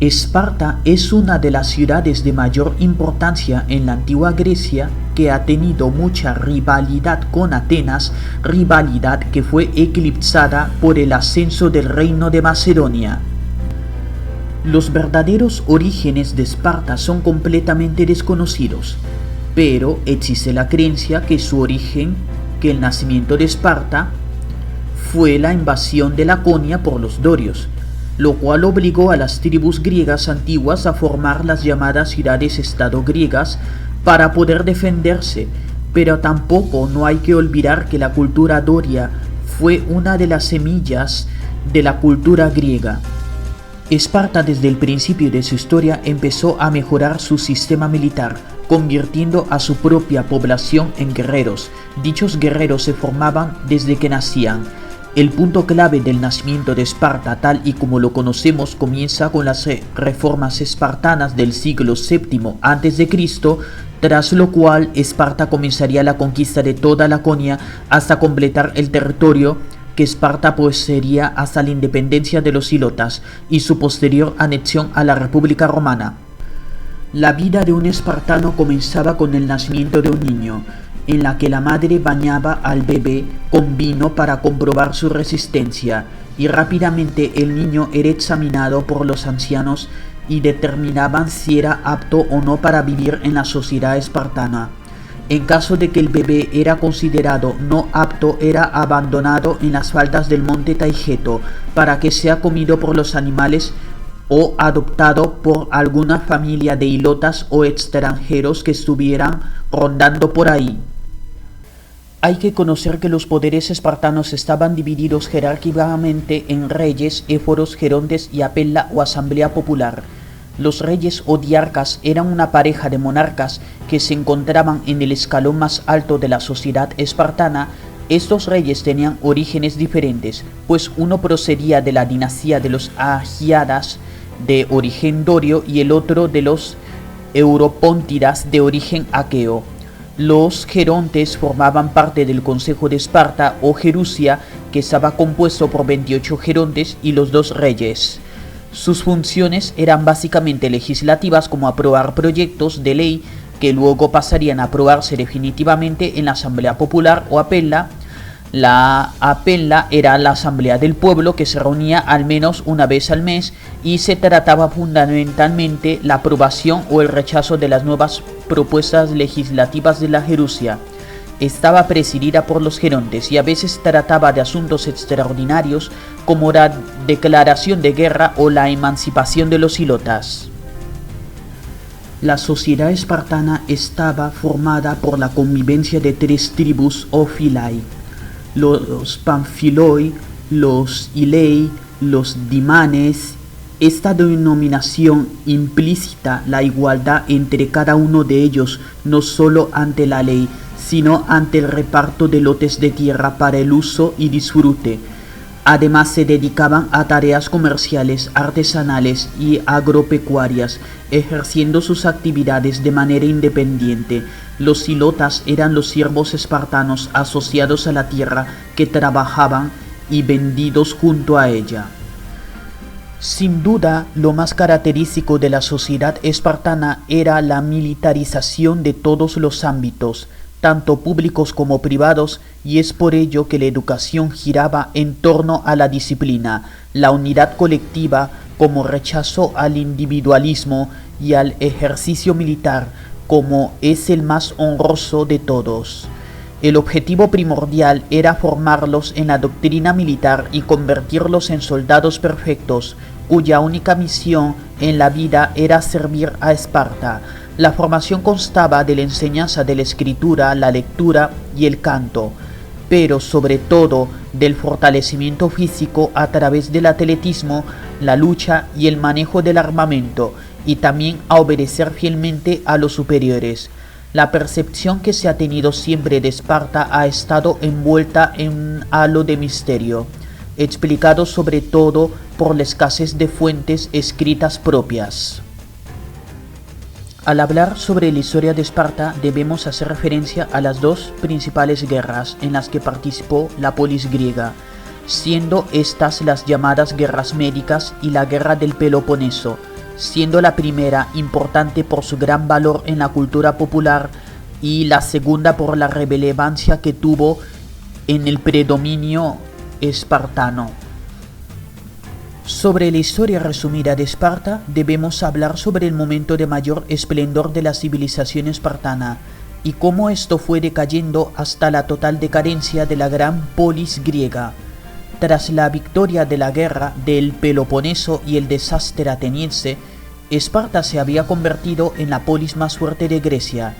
Esparta es una de las ciudades de mayor importancia en la antigua Grecia que ha tenido mucha rivalidad con Atenas, rivalidad que fue eclipsada por el ascenso del reino de Macedonia. Los verdaderos orígenes de Esparta son completamente desconocidos, pero existe la creencia que su origen, que el nacimiento de Esparta, fue la invasión de Laconia por los dorios, lo cual obligó a las tribus griegas antiguas a formar las llamadas ciudades-estado griegas para poder defenderse, pero tampoco no hay que olvidar que la cultura doria fue una de las semillas de la cultura griega. Esparta desde el principio de su historia empezó a mejorar su sistema militar, convirtiendo a su propia población en guerreros. Dichos guerreros se formaban desde que nacían. El punto clave del nacimiento de Esparta, tal y como lo conocemos, comienza con las reformas espartanas del siglo VII a.C., tras lo cual Esparta comenzaría la conquista de toda Laconia hasta completar el territorio que Esparta poseería hasta la independencia de los hilotas y su posterior anexión a la República Romana. La vida de un espartano comenzaba con el nacimiento de un niño, en la que la madre bañaba al bebé con vino para comprobar su resistencia, y rápidamente el niño era examinado por los ancianos y determinaban si era apto o no para vivir en la sociedad espartana. En caso de que el bebé era considerado no apto, era abandonado en las faldas del monte Taygeto para que sea comido por los animales o adoptado por alguna familia de hilotas o extranjeros que estuvieran rondando por ahí. Hay que conocer que los poderes espartanos estaban divididos jerárquicamente en reyes, éforos, gerontes y apella o asamblea popular. Los reyes o diarcas eran una pareja de monarcas que se encontraban en el escalón más alto de la sociedad espartana. Estos reyes tenían orígenes diferentes, pues uno procedía de la dinastía de los Agiadas de origen dorio y el otro de los Europóntidas de origen aqueo. Los gerontes formaban parte del Consejo de Esparta o Gerusia, que estaba compuesto por 28 gerontes y los 2 reyes. Sus funciones eran básicamente legislativas, como aprobar proyectos de ley que luego pasarían a aprobarse definitivamente en la Asamblea Popular o apella. La apella era la asamblea del pueblo que se reunía al menos una vez al mes y se trataba fundamentalmente la aprobación o el rechazo de las nuevas propuestas legislativas de la Gerusia. Estaba presidida por los gerontes y a veces trataba de asuntos extraordinarios como la declaración de guerra o la emancipación de los hilotas. La sociedad espartana estaba formada por la convivencia de 3 tribus o filai: los Panfiloi, los Ilei, los Dimanes. Esta denominación implícita la igualdad entre cada uno de ellos, no solo ante la ley, sino ante el reparto de lotes de tierra para el uso y disfrute. Además se dedicaban a tareas comerciales, artesanales y agropecuarias, ejerciendo sus actividades de manera independiente. Los hilotas eran los siervos espartanos asociados a la tierra que trabajaban y vendidos junto a ella. Sin duda, lo más característico de la sociedad espartana era la militarización de todos los ámbitos, tanto públicos como privados, y es por ello que la educación giraba en torno a la disciplina, la unidad colectiva como rechazo al individualismo y al ejercicio militar como es el más honroso de todos. El objetivo primordial era formarlos en la doctrina militar y convertirlos en soldados perfectos, cuya única misión en la vida era servir a Esparta. La formación constaba de la enseñanza de la escritura, la lectura y el canto, pero sobre todo del fortalecimiento físico a través del atletismo, la lucha y el manejo del armamento, y también a obedecer fielmente a los superiores. La percepción que se ha tenido siempre de Esparta ha estado envuelta en un halo de misterio, explicado sobre todo por la escasez de fuentes escritas propias. Al hablar sobre la historia de Esparta debemos hacer referencia a las 2 principales guerras en las que participó la polis griega, siendo estas las llamadas guerras médicas y la guerra del Peloponeso. siendo la primera importante por su gran valor en la cultura popular y la segunda por la relevancia que tuvo en el predominio espartano. Sobre la historia resumida de Esparta, debemos hablar sobre el momento de mayor esplendor de la civilización espartana y cómo esto fue decayendo hasta la total decadencia de la gran polis griega. Tras la victoria de la guerra del Peloponeso y el desastre ateniense, Esparta se había convertido en la polis más fuerte de Grecia,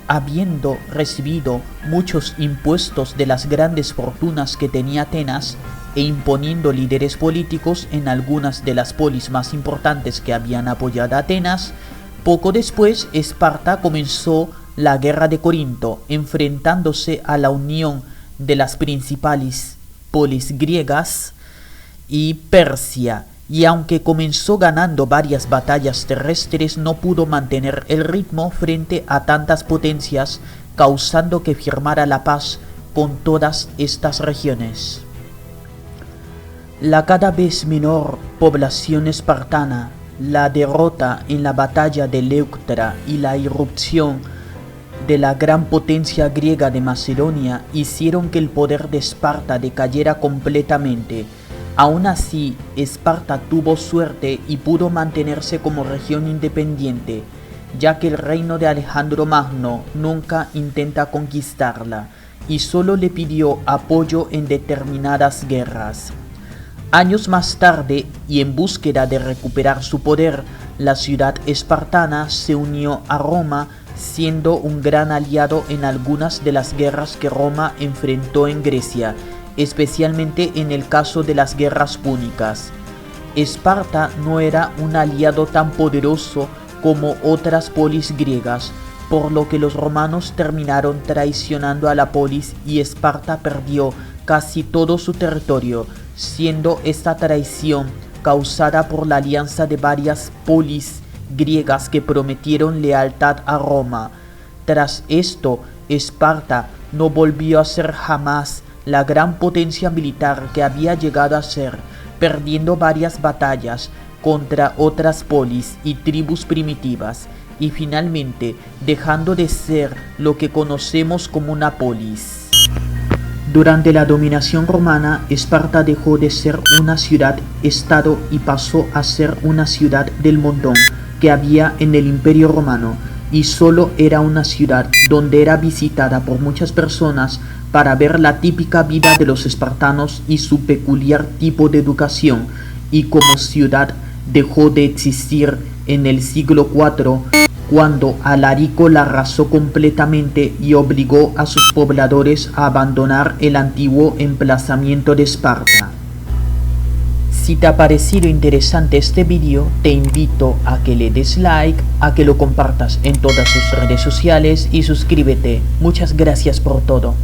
habiendo recibido muchos impuestos de las grandes fortunas que tenía Atenas e imponiendo líderes políticos en algunas de las polis más importantes que habían apoyado a Atenas. Poco después, Esparta comenzó la guerra de Corinto, enfrentándose a la unión de las principales polis griegas y Persia, y aunque comenzó ganando varias batallas terrestres, no pudo mantener el ritmo frente a tantas potencias, causando que firmara la paz con todas estas regiones. La cada vez menor población espartana, la derrota en la batalla de Leuctra y la irrupción de la gran potencia griega de Macedonia hicieron que el poder de Esparta decayera completamente. Aún así, Esparta tuvo suerte y pudo mantenerse como región independiente, ya que el reino de Alejandro Magno nunca intenta conquistarla y solo le pidió apoyo en determinadas guerras. Años más tarde, y en búsqueda de recuperar su poder, la ciudad espartana se unió a Roma, siendo un gran aliado en algunas de las guerras que Roma enfrentó en Grecia, especialmente en el caso de las guerras púnicas. Esparta no era un aliado tan poderoso como otras polis griegas, por lo que los romanos terminaron traicionando a la polis y Esparta perdió casi todo su territorio, siendo esta traición causada por la alianza de varias polis griegas que prometieron lealtad a Roma. Tras esto, Esparta no volvió a ser jamás la gran potencia militar que había llegado a ser, perdiendo varias batallas contra otras polis y tribus primitivas, y finalmente dejando de ser lo que conocemos como una polis. Durante la dominación romana, Esparta dejó de ser una ciudad-estado y pasó a ser una ciudad del montón que había en el Imperio Romano, y solo era una ciudad donde era visitada por muchas personas para ver la típica vida de los espartanos y su peculiar tipo de educación, y como ciudad dejó de existir en el siglo IV, cuando Alarico la arrasó completamente y obligó a sus pobladores a abandonar el antiguo emplazamiento de Esparta. Si te ha parecido interesante este vídeo, te invito a que le des like, a que lo compartas en todas tus redes sociales y suscríbete. Muchas gracias por todo.